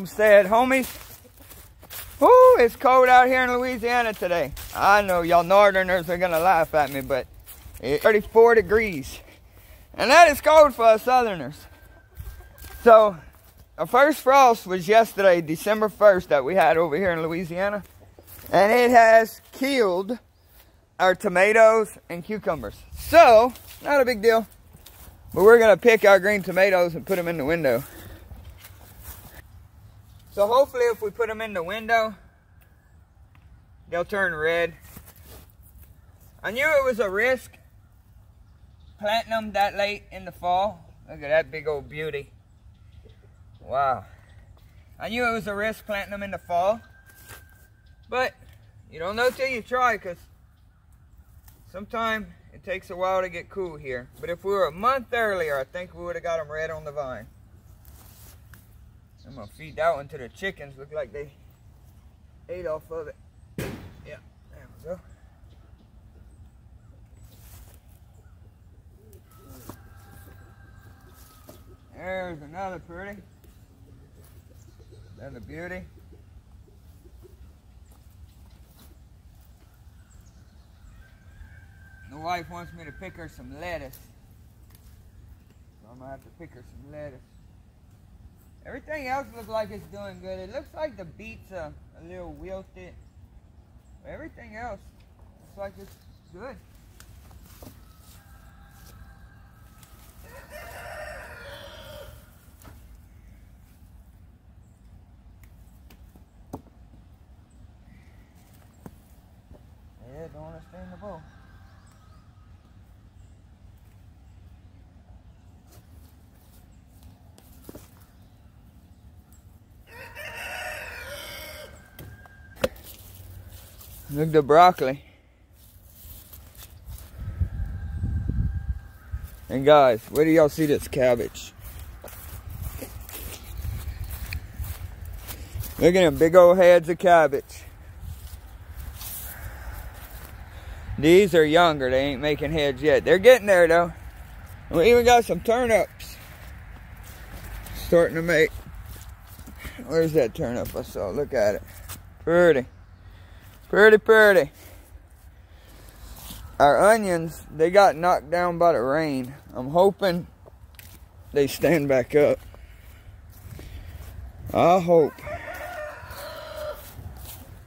homestead, homies. Woo, it's cold out here in Louisiana today. I know y'all northerners are gonna laugh at me, but it's 34 degrees. And that is cold for us southerners. So, our first frost was yesterday, December 1st, that we had over here in Louisiana. And it has killed our tomatoes and cucumbers. So, not a big deal. But we're gonna pick our green tomatoes and put them in the window. So hopefully if we put them in the window, they'll turn red. I knew it was a risk planting them that late in the fall. Look at that big old beauty. Wow. I knew it was a risk planting them in the fall. But you don't know till you try, because sometimes it takes a while to get cool here. But if we were a month earlier, I think we would have got them red on the vine. I'm going to feed that one to the chickens. Look like they ate off of it. Yeah, there we go. There's another pretty. Another beauty. The wife wants me to pick her some lettuce. So I'm going to have to pick her some lettuce. Everything else looks like it's doing good. It looks like the beets are a little wilted. But everything else looks like it's good. Yeah, don't want to stay in the bowl. Look at the broccoli. And guys, where do y'all see this cabbage? Look at them big old heads of cabbage. These are younger, they ain't making heads yet. They're getting there though. We even got some turnips starting to make. Where's that turnip I saw? Look at it. Pretty. Pretty, pretty. Our onions, they got knocked down by the rain. I'm hoping they stand back up. I hope.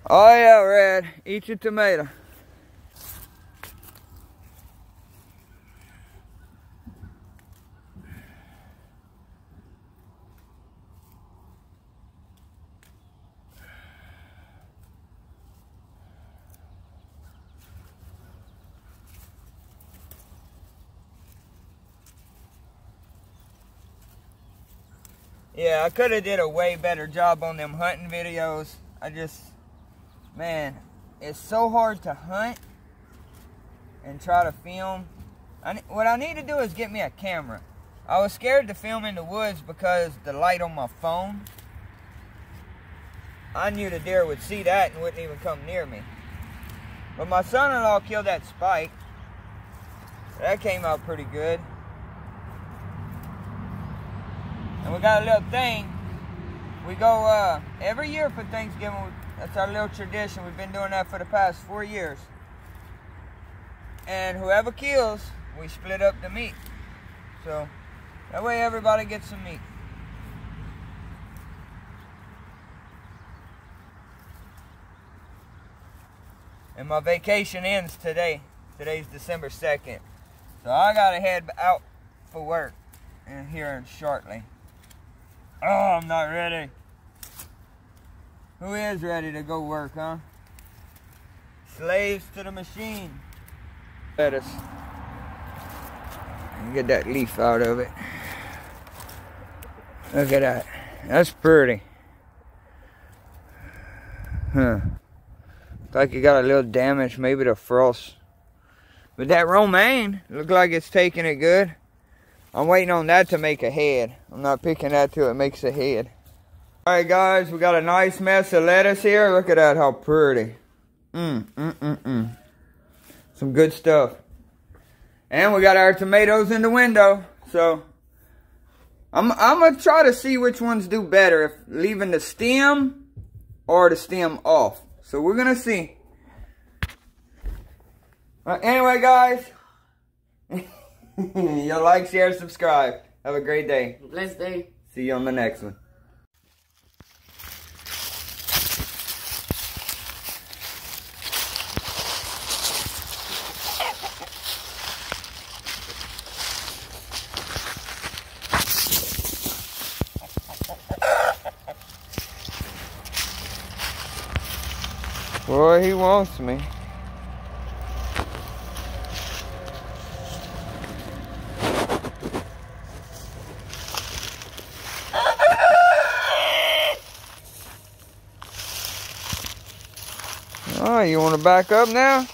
Oh yeah, Red. Eat your tomato. Yeah, I could have did a way better job on them hunting videos. Man, it's so hard to hunt and try to film. What I need to do is get me a camera. I was scared to film in the woods because the light on my phone. I knew the deer would see that and wouldn't even come near me. But my son-in-law killed that spike. That came out pretty good. And we got a little thing. We go every year for Thanksgiving. That's our little tradition. We've been doing that for the past 4 years. And whoever kills, we split up the meat. So that way everybody gets some meat. And my vacation ends today. Today's December 2nd. So I gotta head out for work here shortly. Oh, I'm not ready. Who is ready to go work, huh? Slaves to the machine. Lettuce. Get that leaf out of it. Look at that. That's pretty. Huh. Looks like it got a little damage, maybe the frost. But that romaine, looks like it's taking it good. I'm waiting on that to make a head. I'm not picking that till it makes a head. Alright guys, we got a nice mess of lettuce here. Look at that, how pretty. Some good stuff. And we got our tomatoes in the window. So, I'm gonna try to see which ones do better, if leaving the stem or the stem off. So we're gonna see. Anyway, guys, y'all like, share, subscribe. Have a great day. Blessed day. See you on the next one. Boy, he wants me. Oh, you want to back up now?